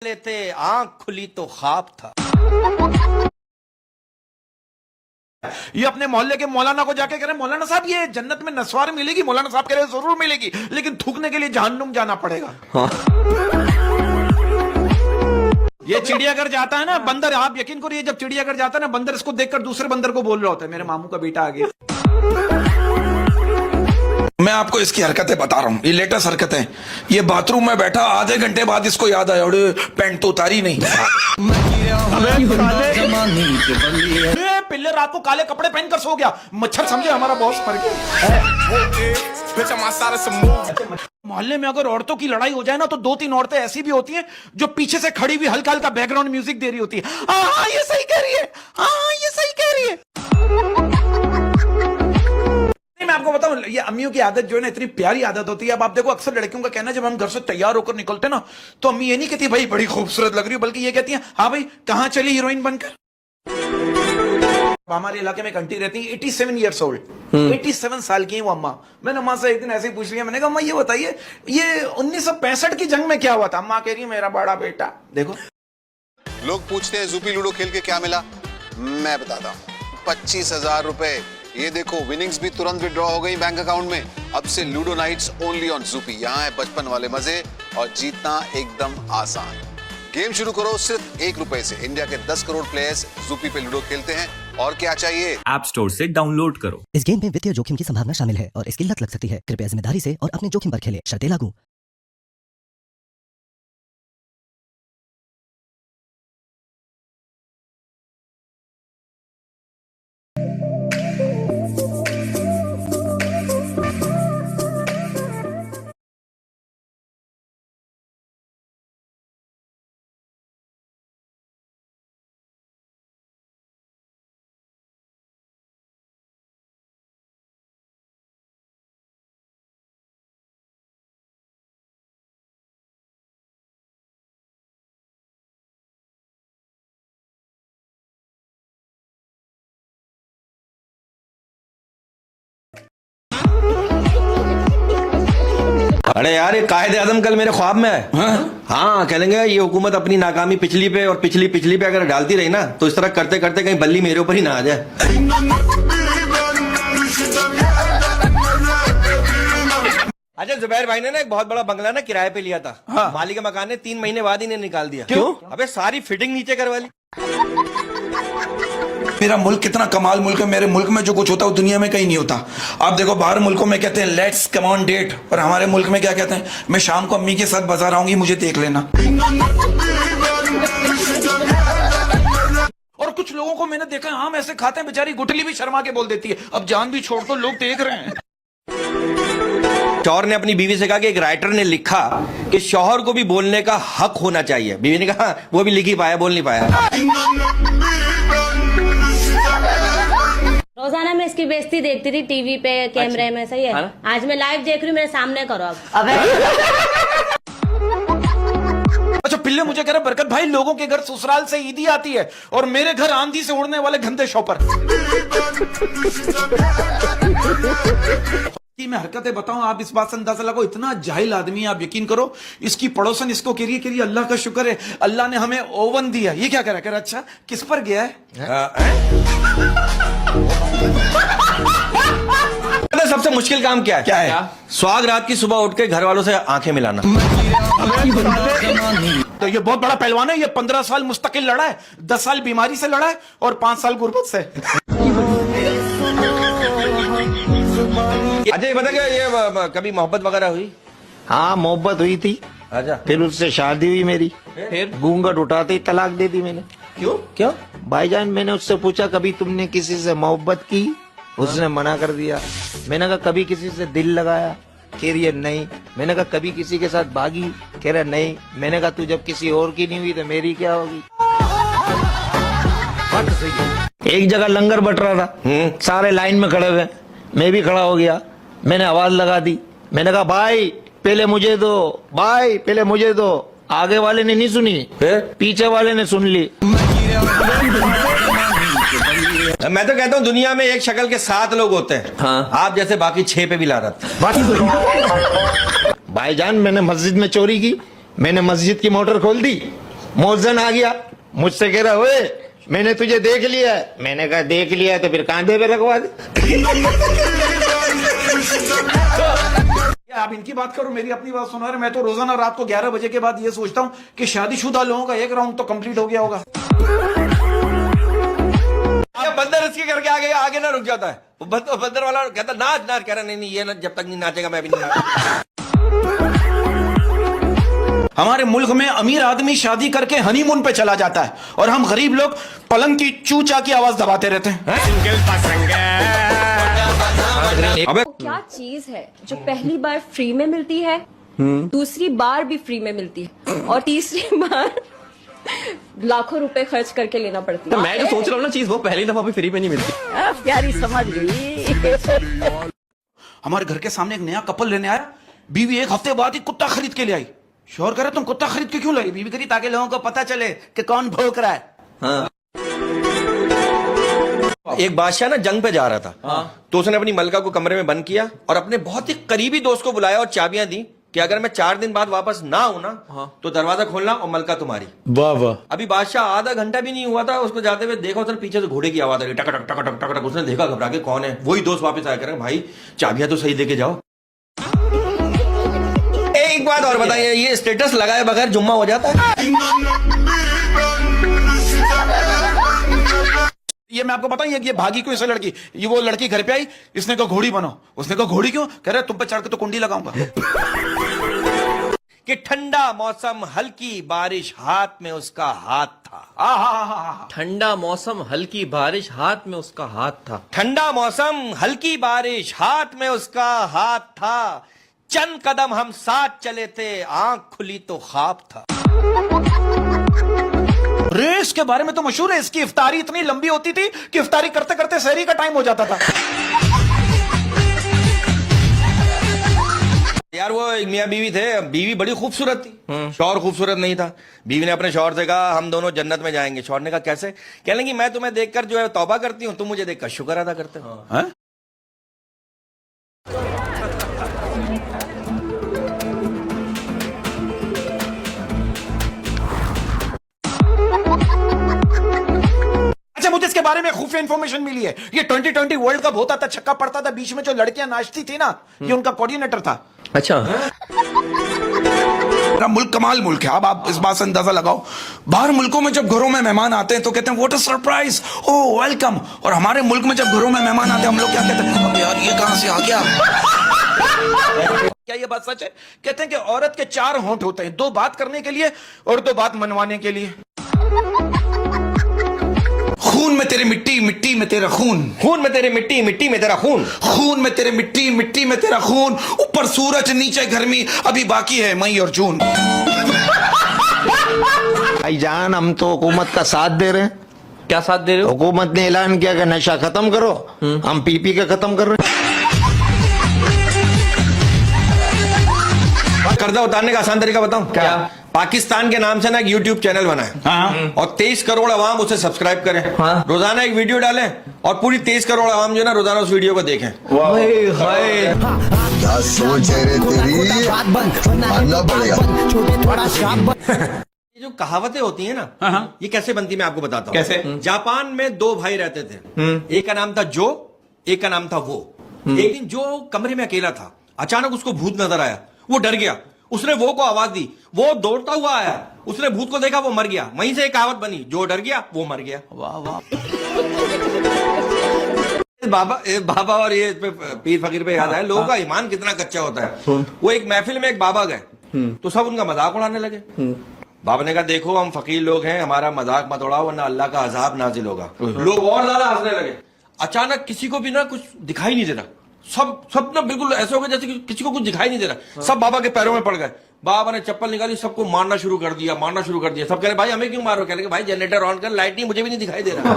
लेते आंख खुली तो ख्वाब था। ये अपने मोहल्ले के मौलाना को जाके कह रहे मौलाना साहब ये जन्नत में नस्वार मिलेगी। मौलाना साहब कह रहे जरूर मिलेगी, लेकिन थूकने के लिए जहन्नुम जाना पड़ेगा। ये चिड़ियाघर जाता है ना बंदर, आप यकीन करिए जब चिड़ियाघर जाता है ना बंदर, इसको देखकर दूसरे बंदर को बोल रहा होता है मेरे मामू का बेटा आ गया। मैं आपको इसकी हरकतें बता रहा हूँ, ये लेटेस्ट हरकतें। ये बाथरूम में बैठा आधे घंटे बाद इसको याद आया, पैंट तो उतारी नहीं। पिल्ले रात को काले कपड़े पहनकर सो गया, मच्छर समझे हमारा बॉस मर गया। मोहल्ले में अगर औरतों की लड़ाई हो जाए ना तो 2-3 औरतें ऐसी भी होती हैं जो पीछे से खड़ी हुई हल्का हल्का बैकग्राउंड म्यूजिक दे रही होती है। हाँ ये सही कह रही है, हाँ ये सही कह रही है। मैं आपको बताऊं ये अम्मियों की आदत जो है ना इतनी प्यारी आदत होती है। अब आप देखो अक्सर लड़कियों का कहना जब हम घर से तैयार होकर निकलते ना तो अम्मी ये नहीं कहती भाई बड़ी खूबसूरत लग रही हो, बल्कि ये कहती हैं हाँ भाई कहां चली हीरोइन बनकर। हमारे इलाके में एक आंटी रहती है 87 ईयर्स ओल्ड, 87 साल की है वो अम्मा। मैंने अम्मा से एक दिन ऐसे ही पूछ लिया, मैंने कहा अम्मा ये बताइए ये 1965 की जंग में क्या हुआ था। अम्मा कह रही है मेरा बड़ा बेटा। देखो लोग पूछते हैं ज़ूपी लूडो खेल के क्या मिला, मैं बताता हूँ 25,000 रुपए। ये देखो विनिंग्स भी तुरंत विड्रॉ हो गई बैंक अकाउंट में। अब से ludo nights only on Zupee. यहाँ है बचपन वाले मजे और जीतना एकदम आसान। गेम शुरू करो सिर्फ 1 रुपए से। इंडिया के 10 करोड़ प्लेयर्स ज़ूपी पे लूडो खेलते हैं और क्या चाहिए। ऐप स्टोर से डाउनलोड करो। इस गेम में वित्तीय जोखिम की संभावना शामिल है और इसकी लत लग सकती है। कृपया जिम्मेदारी से और अपने जोखिम पर खेलें। शर्तें लागू। अरे यार ये कायदे आजम कल मेरे ख्वाब में है। हाँ कह लेंगे ये हुकूमत अपनी नाकामी पिछली पे और पिछली पिछली पे अगर डालती रही ना तो इस तरह करते करते कहीं बल्ली मेरे ऊपर ही ना आ जाए। अच्छा जुबैर भाई ने ना एक बहुत बड़ा बंगला ना किराए पे लिया था। हाँ। मालिक के मकान ने 3 महीने बाद ही ने निकाल दिया। क्यों? अबे सारी फिटिंग नीचे करवा ली। मेरा मुल्क कितना कमाल मुल्क है। मेरे मुल्क में जो कुछ होता है वो दुनिया में कहीं नहीं होता। आप देखो बाहर मुल्कों में कहते हैं लेट्स कम ऑन डेट, और हमारे मुल्क में क्या कहते हैं मैं शाम को अम्मी के साथ बाजार आऊंगी मुझे देख लेना। और कुछ लोगों को मैंने देखा आम ऐसे खाते हैं बेचारी गुठली भी शर्मा के बोल देती है अब जान भी छोड़ दो लोग देख रहे हैं। शौहर ने अपनी बीवी से कहा कि एक राइटर ने लिखा कि शौहर को भी बोलने का हक होना चाहिए। बीवी ने कहा वो भी लिख ही पाया बोल नहीं पाया। रोजाना मैं इसकी बेइज्जती देखती थी टीवी पे कैमरे में, सही है। आज मैं लाइव देख रही हूँ, मेरे सामने करो अब। अच्छा पिल्ले मुझे कह रहे बरकत भाई लोगों के घर ससुराल से ईदी आती है और मेरे घर आंधी से उड़ने वाले गंदे शॉपर। मैं हरकतें बताऊं आप इस बात से अंदाजा लगाओ इतना जाहिल आदमी है। आप यकीन करो इसकी पड़ोसन इसको कह रही है अल्लाह का शुक्र है अल्लाह ने हमें ओवन दिया। ये क्या कह रहा है? अच्छा किस पर गया है? सबसे मुश्किल काम क्या है? क्या है? सुहाग रात की सुबह उठ के घर वालों से आंखें मिलाना। तो ये बहुत बड़ा पहलवान है। ये 15 साल मुस्तकिल लड़ा है, 10 साल बीमारी से लड़ा है और 5 साल गुर्बत से। अच्छा ये बता ये कभी मोहब्बत वगैरह हुई? हाँ मोहब्बत हुई थी। अच्छा फिर उससे शादी हुई मेरी। फिर घूंघट उठाते ही तलाक दे दी मैंने। क्यों? क्यों भाईजान? मैंने उससे पूछा कभी तुमने किसी से मोहब्बत की? उसने मना कर दिया। मैंने कहा कभी किसी से दिल लगाया? कह रही है नहीं। मैंने कहा कभी किसी के साथ भागी? कह रहा नहीं। मैंने कहा तू जब किसी और की नहीं हुई तो मेरी क्या होगी? एक जगह लंगर बट रहा था, सारे लाइन में खड़े हुए, मैं भी खड़ा हो गया। मैंने आवाज लगा दी, मैंने कहा भाई पहले मुझे दो, भाई पहले मुझे दो। आगे वाले ने नहीं सुनी, पीछे वाले ने सुन ली। मैं तो कहता हूँ दुनिया में एक शक्ल के 7 लोग होते हैं। हाँ। आप जैसे बाकी 6 पे भी लानत। भाईजान मैंने मस्जिद में चोरी की, मैंने मस्जिद की मोटर खोल दी, मोहसिन आ गया, मुझसे कह रहा ओए मैंने तुझे देख लिया है। मैंने कहा देख लिया है तो फिर कांधे पे रखवा दे। आप इनकी बात करो, मेरी अपनी बात सुना रहे। मैं तो रोजाना रात को 11 बजे के बाद ये सोचता हूँ कि शादीशुदा लोगों का एक राउंड तो कंप्लीट हो गया होगा। बंदर इसके करके आगे ना रुक जाता है। वो बंदर वाला कहता नाच नाच, कह रहा नहीं ये ना, जब तक नहीं नाचेगा मैं भी नहीं नाचूंगा। हमारे मुल्क में अमीर आदमी शादी करके हनीमून पे चला जाता है और हम गरीब लोग पलंग की चूचा की आवाज दबाते रहते हैं। अबे क्या चीज है जो पहली बार फ्री में मिलती है, दूसरी बार भी फ्री में मिलती है और तीसरी बार लाखों रुपए खर्च करके लेना पड़ती है? मैं जो सोच रहा हूँ ना चीज, वो पहली दफा भी फ्री में नहीं मिलती। प्यारी समझ गई। हमारे घर के सामने एक नया कपल लेने आया। बीवी एक हफ्ते बाद ही कुत्ता खरीद के ले आई। शोहर करे तुम कुत्ता खरीद के क्यों लाई? बीवी करी ताकि लोगों को पता चले कि कौन भौंक रहा है। एक बादशाह ना जंग पे जा रहा था, तो उसने अपनी मलका को कमरे में बंद किया और अपने बहुत ही करीबी दोस्त को बुलाया और चाबियां दी कि अगर मैं 4 दिन बाद वापस ना आऊं ना तो दरवाजा खोलना और मलका तुम्हारी। वाह वाह। अभी बादशाह आधा घंटा भी नहीं हुआ था, उसको जाते हुए देखा, उसने पीछे से घोड़े की आवाज आ रही, टक टक टक टक टक टक। उसने देखा, घबरा के कौन है? वही दोस्त वापस आया, करें भाई चाबियां तो सही देके जाओ। एक बात और बताइए, ये स्टेटस लगाए बगैर जुम्मा हो जाता है? ये मैं आपको बताऊं, ये भागी क्यों? इसे लड़की, ये वो लड़की घर पे आई, इसने कहा घोड़ी बनो। उसने कहा घोड़ी क्यों? कह रहे तुम पे चढ़ के तो कुंडी लगाऊंगा। कि ठंडा मौसम, हल्की बारिश, हाथ में उसका हाथ था। ठंडा मौसम, हल्की बारिश, हाथ में उसका हाथ था। ठंडा मौसम, हल्की बारिश, हाथ में उसका हाथ था। चंद कदम हम साथ चले थे, आंख खुली तो ख्वाब था। रेस के बारे में तो मशहूर है, इसकी इफ्तारी इतनी लंबी होती थी कि इफ्तारी करते करते सहरी का टाइम हो जाता था। यार वो एक मियाँ बीवी थे, बीवी बड़ी खूबसूरत थी, शौहर खूबसूरत नहीं था। बीवी ने अपने शौहर से कहा हम दोनों जन्नत में जाएंगे। शौहर ने कहा कैसे? कहने लगी मैं तुम्हें देखकर जो है तौबा करती हूँ, तुम मुझे देखकर शुक्र अदा करते हो। अच्छा, मुझे इसके बारे में खुफिया इंफॉर्मेशन मिली है। ये 2020 वर्ल्ड कप होता था, छक्का पड़ता था, बीच में जो लड़कियां नाचती थी ना, ये उनका कोऑर्डिनेटर था। अच्छा। मेरा मुल्क कमाल मुल्क है। अब आप इस बात से अंदाजा लगाओ, बाहर मुल्कों में जब घरों में मेहमान आते हैं तो कहते हैं what a surprise, oh welcome. और हमारे मुल्क में जब घरों में मेहमान आते हैं हम लोग क्या कहते हैं? अब यार ये कहां से आ गया? क्या ये बात सच है? कहते हैं कि औरत के 4 होंठ होते हैं, 2 बात करने के लिए और 2 बात मनवाने के लिए। खून में तेरी मिट्टी, मिट्टी में तेरा खून। खून में तेरी मिट्टी, मिट्टी में तेरा खून। खून में तेरे मिट्टी, मिट्टी में तेरा खून। ऊपर सूरज नीचे गर्मी, अभी बाकी है मई और जून। भाईजान हम तो हुकूमत का साथ दे रहे हैं। क्या साथ दे रहे हो? हुकूमत ने ऐलान किया कि नशा खत्म करो, हम पी के खत्म कर रहे हैं। कर्जा उतारने का आसान तरीका बताऊं क्या? पाकिस्तान के नाम से ना एक YouTube चैनल बनाए और 23 करोड़ आवाम उसे सब्सक्राइब करें। रोजाना एक वीडियो डालें और पूरी 23 करोड़ आवाम जो ना रोजाना उस वीडियो को देखें। क्या सोच है रे तेरी, मानना पड़ेगा। ये जो कहावतें होती है ना, ये कैसे बनती मैं आपको बताता हूँ। कैसे? जापान में 2 भाई रहते थे, एक का नाम था जो, एक का नाम था वो। एक दिन जो कमरे में अकेला था, अचानक उसको भूत नजर आया, वो डर गया, उसने वो को आवाज दी, वो दौड़ता हुआ आया, उसने भूत को देखा, वो मर गया। वहीं से एक कहावत बनी, जो डर गया वो मर गया। वाह वाह। बाबा और ये पीर फकीर पे याद आया, लोगों का ईमान कितना कच्चा होता है। वो एक महफिल में एक बाबा गए तो सब उनका मजाक उड़ाने लगे। बाबा ने कहा देखो हम फकीर लोग हैं, हमारा मजाक मत उड़ाओ वरना अल्लाह का अजाब नाजिल होगा। लोग और ज्यादा हंसने लगे। अचानक किसी को भी ना कुछ दिखाई नहीं दे रहा, सब ना बिल्कुल ऐसे हो गए जैसे कि किसी को कुछ दिखाई नहीं दे रहा। सब बाबा के पैरों में पड़ गए। बाबा ने चप्पल निकाली, सबको मारना शुरू कर दिया। सब कह रहे भाई हमें क्यों मारो? कह रहे भाई जनरेटर ऑन कर, लाइट नहीं, मुझे भी नहीं दिखाई दे रहा।